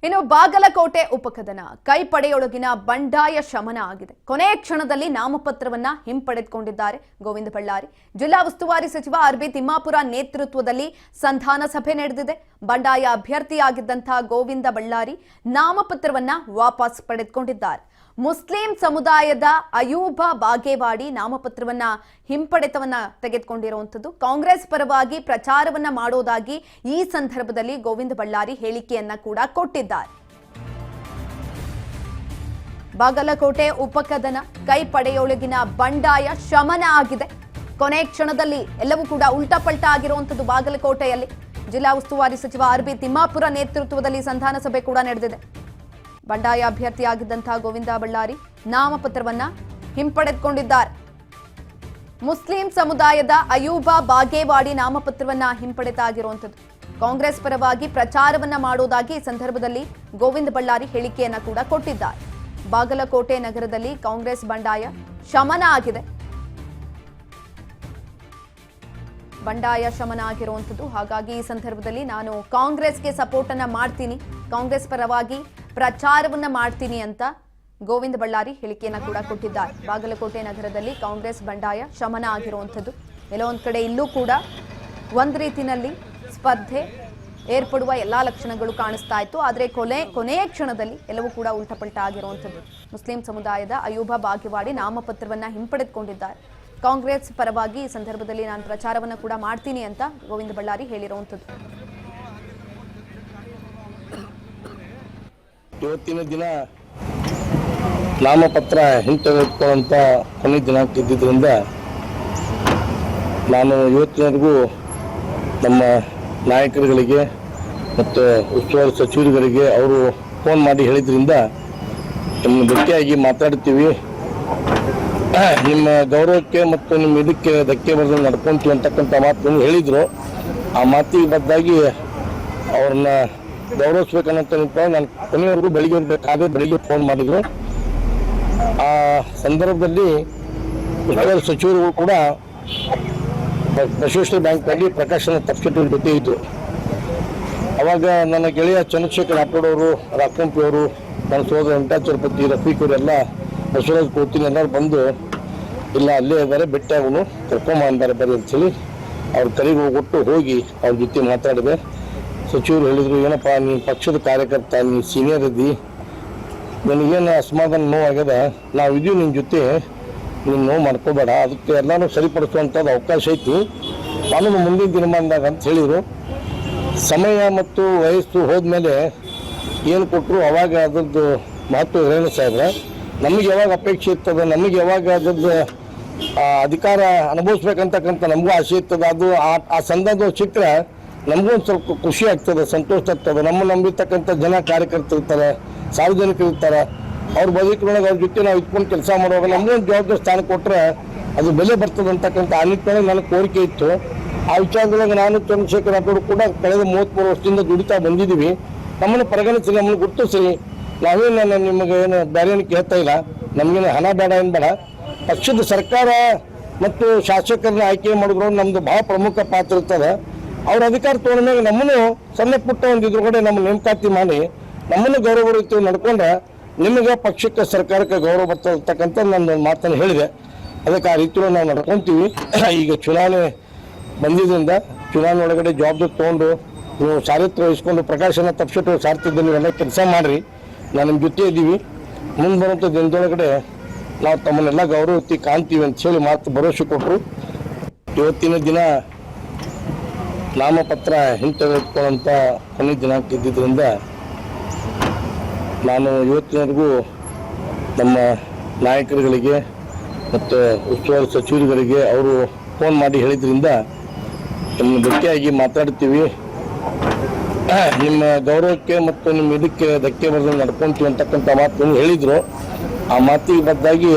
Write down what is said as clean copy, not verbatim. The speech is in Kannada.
ಇನ್ನು ಬಾಗಲಕೋಟೆ ಉಪಕದನ ಕೈ ಪಡೆಯೊಳಗಿನ ಬಂಡಾಯ ಶಮನ ಆಗಿದೆ. ಕೊನೆಯ ಕ್ಷಣದಲ್ಲಿ ನಾಮಪತ್ರವನ್ನ ಹಿಂಪಡೆದುಕೊಂಡಿದ್ದಾರೆ ಗೋವಿಂದ ಬಳ್ಳಾರಿ. ಜಿಲ್ಲಾ ಉಸ್ತುವಾರಿ ಸಚಿವ ಆರ್.ಬಿ. ತಿಮ್ಮಾಪುರ ನೇತೃತ್ವದಲ್ಲಿ ಸಂಧಾನ ಸಭೆ ನಡೆದಿದೆ. ಬಂಡಾಯ ಅಭ್ಯರ್ಥಿಯಾಗಿದ್ದಂತಹ ಗೋವಿಂದ ಬಳ್ಳಾರಿ ನಾಮಪತ್ರವನ್ನ ವಾಪಸ್ ಪಡೆದುಕೊಂಡಿದ್ದಾರೆ. ಮುಸ್ಲಿಂ ಸಮುದಾಯದ ಅಯೂಬ ಬಾಗೇವಾಡಿ ನಾಮಪತ್ರವನ್ನ ಹಿಂಪಡೆತವನ್ನ ತೆಗೆದುಕೊಂಡಿರುವಂತದ್ದು. ಕಾಂಗ್ರೆಸ್ ಪರವಾಗಿ ಪ್ರಚಾರವನ್ನ ಮಾಡೋದಾಗಿ ಈ ಸಂದರ್ಭದಲ್ಲಿ ಗೋವಿಂದ ಬಳ್ಳಾರಿ ಹೇಳಿಕೆಯನ್ನ ಕೂಡ ಕೊಟ್ಟಿದ್ದಾರೆ. ಬಾಗಲಕೋಟೆ ಉಪಕದನ ಕೈ ಪಡೆಯೊಳಗಿನ ಬಂಡಾಯ ಶಮನ ಆಗಿದೆ. ಕೊನೆ ಕ್ಷಣದಲ್ಲಿ ಎಲ್ಲವೂ ಕೂಡ ಉಲ್ಟಾಪಲ್ಟಾ ಆಗಿರುವಂತದ್ದು. ಬಾಗಲಕೋಟೆಯಲ್ಲಿ ಜಿಲ್ಲಾ ಉಸ್ತುವಾರಿ ಸಚಿವ ಆರ್.ಬಿ. ತಿಮ್ಮಾಪುರ ನೇತೃತ್ವದಲ್ಲಿ ಸಂಧಾನ ಸಭೆ ಕೂಡ ನಡೆದಿದೆ. ಬಂಡಾಯ ಅಭ್ಯರ್ಥಿಯಾಗಿದ್ದಂತಹ ಗೋವಿಂದ ಬಳ್ಳಾರಿ ನಾಮಪತ್ರವನ್ನ ಹಿಂಪಡೆದುಕೊಂಡಿದ್ದಾರೆ. ಮುಸ್ಲಿಂ ಸಮುದಾಯದ ಅಯೂಬ ಬಾಗೇವಾಡಿ ನಾಮಪತ್ರವನ್ನ ಹಿಂಪಡೆದಾಗಿರುವಂತದ್ದು. ಕಾಂಗ್ರೆಸ್ ಪರವಾಗಿ ಪ್ರಚಾರವನ್ನ ಮಾಡೋದಾಗಿ ಈ ಸಂದರ್ಭದಲ್ಲಿ ಗೋವಿಂದ ಬಳ್ಳಾರಿ ಹೇಳಿಕೆಯನ್ನ ಕೂಡ ಕೊಟ್ಟಿದ್ದಾರೆ. ಬಾಗಲಕೋಟೆ ನಗರದಲ್ಲಿ ಕಾಂಗ್ರೆಸ್ ಬಂಡಾಯ ಶಮನ ಆಗಿದೆ. ಬಂಡಾಯ ಶಮನ ಆಗಿರುವಂತದ್ದು. ಹಾಗಾಗಿ ಈ ಸಂದರ್ಭದಲ್ಲಿ ನಾನು ಕಾಂಗ್ರೆಸ್ಗೆ ಸಪೋರ್ಟ್ ಅನ್ನ ಮಾಡ್ತೀನಿ, ಕಾಂಗ್ರೆಸ್ ಪರವಾಗಿ ಪ್ರಚಾರವನ್ನ ಮಾಡ್ತೀನಿ ಅಂತ ಗೋವಿಂದ ಬಳ್ಳಾರಿ ಹೇಳಿಕೆಯನ್ನ ಕೂಡ ಕೊಟ್ಟಿದ್ದಾರೆ. ಬಾಗಲಕೋಟೆ ನಗರದಲ್ಲಿ ಕಾಂಗ್ರೆಸ್ ಬಂಡಾಯ ಶಮನ ಆಗಿರುವಂಥದ್ದು. ಎಲ್ಲೋ ಒಂದ್ ಕಡೆ ಇಲ್ಲೂ ಕೂಡ ಒಂದ್ ರೀತಿಯಲ್ಲಿ ಸ್ಪರ್ಧೆ ಏರ್ಪಡುವ ಎಲ್ಲಾ ಲಕ್ಷಣಗಳು ಕಾಣಿಸ್ತಾ ಇತ್ತು. ಆದರೆ ಕೊನೆಯ ಕ್ಷಣದಲ್ಲಿ ಎಲ್ಲವೂ ಕೂಡ ಉಲ್ಟಪಲ್ಟ ಆಗಿರುವಂಥದ್ದು. ಮುಸ್ಲಿಂ ಸಮುದಾಯದ ಅಯೂಬ ಬಾಗೇವಾಡಿ ನಾಮಪತ್ರವನ್ನ ಹಿಂಪಡೆದುಕೊಂಡಿದ್ದಾರೆ. ಕಾಂಗ್ರೆಸ್ ಪರವಾಗಿ ಈ ಸಂದರ್ಭದಲ್ಲಿ ನಾನು ಪ್ರಚಾರವನ್ನ ಕೂಡ ಮಾಡ್ತೀನಿ ಅಂತ ಗೋವಿಂದ ಬಳ್ಳಾರಿ ಹೇಳಿರುವಂಥದ್ದು. ಇವತ್ತಿನ ದಿನ ನಾಮಪತ್ರ ಹಿಂತೆಗೆದುಕೊಳ್ಳುವಂಥ ಕೊನೆ ದಿನಾಂಕ ಇದ್ದಿದ್ದರಿಂದ ನಾನು ಇವತ್ತಿನವರೆಗೂ ನಮ್ಮ ನಾಯಕರುಗಳಿಗೆ ಮತ್ತು ಉಸ್ತುವಾರಿ ಸಚಿವರುಗಳಿಗೆ ಅವರು ಫೋನ್ ಮಾಡಿ ಹೇಳಿದ್ರಿಂದ ನಿಮ್ಮನ್ನು ಭೇಟಿಯಾಗಿ ಮಾತಾಡ್ತೀವಿ, ನಿಮ್ಮ ಗೌರವಕ್ಕೆ ಮತ್ತು ನಿಮ್ಮ ಇದಕ್ಕೆ ಧಕ್ಕೆ ಬರೆದು ನಡ್ಕೊಂತೀವಿ ಅಂತಕ್ಕಂಥ ಮಾತನ್ನು ಹೇಳಿದರು. ಆ ಮಾತಿಗೆ ಬದ್ದಾಗಿ ಅವ್ರನ್ನ ಗೌರವಿಸ್ಬೇಕನ್ನೋ ನಾನು ಕೊನೆಯವರೆಗೂ ಬೆಳಿಗ್ಗೆ ಫೋನ್ ಮಾಡಿದ್ರು. ಆ ಸಂದರ್ಭದಲ್ಲಿ ಉಸ್ತುವಾರಿ ಸಚಿವರು ಕೂಡ ಬಸವೇಶ್ವರ ಬ್ಯಾಂಕ್ನಲ್ಲಿ ಪ್ರಕಾಶನ ತಪ್ಪಿಸಿಟ್ಟು ಜೊತೆ ಇದ್ದರು. ಅವಾಗ ನನ್ನ ಗೆಳೆಯ ಚಂದ್ರಶೇಖರ್ ರಾಠೋಡ್ ಅವರು, ರಾಕಂಪಿ ಅವರು, ನನ್ನ ಸೋದರ ವೆಂಕಟಾಚಲಪತಿ, ರಫೀಕ್ ಅವರೆಲ್ಲ ಬಸವರಾಜ್ ಕೋತಿನಿ ಎಲ್ಲರೂ ಬಂದು ಇಲ್ಲ ಅಲ್ಲೇ ಇದ್ದಾರೆ, ಬೆಟ್ಟ ಅವನು ಕರ್ಕೊಂಬ ಅಂತಾರೆ ಬರೀ ಅಂತೇಳಿ ಅವ್ರ ಕರೆಗೆ ಹೋಗ್ಬಿಟ್ಟು ಹೋಗಿ ಅವ್ರ ಜೊತೆ ಮಾತಾಡಿದೆ. ಸಚಿವರು ಹೇಳಿದರು, ಏನಪ್ಪ ನೀನು ಪಕ್ಷದ ಕಾರ್ಯಕರ್ತ, ನೀನು ಸೀನಿಯರ್ ಇದ್ದಿ, ನನಗೇನು ಅಸಮಾಧಾನ ನೋವಾಗ್ಯದ, ನಾವು ಇದೀವಿ ನಿನ್ನ ಜೊತೆ, ನೀನು ನೋವು ಮಾಡ್ಕೋಬೇಡ, ಅದಕ್ಕೆ ಎಲ್ಲನೂ ಸರಿಪಡಿಸುವಂಥದ್ದು ಅವಕಾಶ ಐತಿ, ಕಾನೂನು ಮುಂದಿನ ದಿನಮಾನದಾಗ ಅಂತ ಹೇಳಿದರು. ಸಮಯ ಮತ್ತು ವಯಸ್ಸು ಹೋದ್ಮೇಲೆ ಏನು ಕೊಟ್ಟರು ಅವಾಗ ಅದ್ರದ್ದು ಮಹತ್ವ ಇರೋಣ ಸಾಹೇಬ್ರೆ. ನಮಗೆ ಯಾವಾಗ ಅಪೇಕ್ಷೆ ಇರ್ತದೆ, ನಮಗೆ ಯಾವಾಗ ಅದ್ರದ್ದು ಅಧಿಕಾರ ಅನುಭವಿಸ್ಬೇಕಂತಕ್ಕಂಥ ನಮಗೂ ಆಸೆ ಇರ್ತದೆ. ಅದು ಆ ಸಂದರ್ಭ ಸಿಕ್ಕರೆ ನಮಗೂ ಒಂದು ಸ್ವಲ್ಪ ಖುಷಿ ಆಗ್ತದೆ, ಸಂತೋಷ ಆಗ್ತದೆ. ನಮ್ಮ ನಂಬಿರ್ತಕ್ಕಂಥ ಜನ ಕಾರ್ಯಕರ್ತರು ಇರ್ತಾರೆ, ಸಾರ್ವಜನಿಕರು ಇರ್ತಾರೆ, ಅವ್ರ ಬದುಕಿನೊಳಗೆ ಅವ್ರ ಜೊತೆ ನಾವು ಇಟ್ಕೊಂಡು ಕೆಲಸ ಮಾಡುವಾಗ ನಮಗೂ ಒಂದು ಜವಾಬ್ದಾರಿ ಸ್ಥಾನ ಕೊಟ್ಟರೆ ಅದು ಬೆಲೆ ಬರ್ತದೆ ಅಂತಕ್ಕಂಥ ಆ ನಿಟ್ಟಿನೊಳಗೆ ನನಗೆ ಕೋರಿಕೆ ಇತ್ತು. ಆ ವಿಚಾರದೊಳಗೆ ನಾನು ಚಂದ್ರಶೇಖರ್ ರಾಠೋಡ್ ಕೂಡ ಕಳೆದ 33 ವರ್ಷದಿಂದ ದುಡಿತಾ ಬಂದಿದ್ದೀವಿ. ನಮ್ಮನ್ನು ಪರಿಗಣಿಸಿ, ನಮ್ಮನ್ನು ಗುರುತಿಸಿ, ನಾವೇನು ನಿಮಗೆ ಏನು ಬೇರೆ ಏನು ಕೇಳ್ತಾ ಇಲ್ಲ, ನಮಗೇನು ಹಣ ಬೇಡ ಏನು ಬೇಡ, ಪಕ್ಷದ ಸರ್ಕಾರ ಮತ್ತು ಶಾಸಕರನ್ನ ಆಯ್ಕೆ ಮಾಡಿದ್ರು ನಮ್ಮದು ಭಾಳ ಪ್ರಮುಖ ಪಾತ್ರ ಇರ್ತದೆ. ಅವ್ರ ಅಧಿಕಾರ ತೊಗೊಂಡಾಗ ನಮ್ಮನ್ನು ಸಣ್ಣ ಪುಟ್ಟ ಒಂದು ಇದ್ರೊಳಗಡೆ ನಮ್ಮ ನೇಮಕಾತಿ ಮಾಡಿ ನಮ್ಮನ್ನು ಗೌರವ ರೀತಿ ನಡ್ಕೊಂಡ್ರೆ ನಿಮಗೆ ಪಕ್ಷಕ್ಕೆ ಸರ್ಕಾರಕ್ಕೆ ಗೌರವ ಬರ್ತಕ್ಕಂಥ ನನ್ನ ಮಾತನ್ನು ಹೇಳಿದೆ. ಅದಕ್ಕೆ ಆ ರೀತಿಯಲ್ಲಿ ನಾವು ನಡ್ಕೊತೀವಿ. ಈಗ ಚುನಾವಣೆ ಬಂದಿದ್ದರಿಂದ ಚುನಾವಣೆ ಒಳಗಡೆ ಜವಾಬ್ದಾರಿ ತೊಗೊಂಡು ನೀವು ಸಾರಥ್ಯ ವಹಿಸ್ಕೊಂಡು ಪ್ರಕಾಶನ ತಪ್ಪಿಸಿಟ್ಟು ಸಾರಥ್ಯದಲ್ಲಿ ನೀವೆಲ್ಲ ಕೆಲಸ ಮಾಡಿರಿ, ನಾನು ನಿಮ್ಮ ಜೊತೆ ಇದ್ದೀವಿ. ಮುಂದೆ ಬರುವಂಥ ದಿನದೊಳಗಡೆ ನಾವು ತಮ್ಮನ್ನೆಲ್ಲ ಗೌರವತಿ ಕಾಣ್ತೀವಿ ಅಂತ ಹೇಳಿ ಮಾತು ಭರವಸೆ ಕೊಟ್ಟರು. ಇವತ್ತಿನ ದಿನ ನಾಮಪತ್ರ ಹಿಂತೆಗೆದುಕೊಳ್ಳುವಂಥ ಕೊನೆ ದಿನಾಂಕ ಇದ್ದಿದ್ದರಿಂದ ನಾನು ಇವತ್ತಿನವರೆಗೂ ನಮ್ಮ ನಾಯಕರುಗಳಿಗೆ ಮತ್ತು ಉಸ್ತುವಾರಿ ಸಚಿವರುಗಳಿಗೆ ಅವರು ಫೋನ್ ಮಾಡಿ ಹೇಳಿದ್ರಿಂದ ನಿಮ್ಮನ್ನು ಭೇಟಿಯಾಗಿ ಮಾತಾಡ್ತೀವಿ, ನಿಮ್ಮ ಗೌರವಕ್ಕೆ ಮತ್ತು ನಿಮ್ಮ ಇದಕ್ಕೆ ಧಕ್ಕೆ ಬರೆದು ನಡ್ಕೊಂತೀವಿ ಅಂತಕ್ಕಂಥ ಮಾತನ್ನು ಹೇಳಿದರು. ಆ ಮಾತಿಗೆ ಬದ್ದಾಗಿ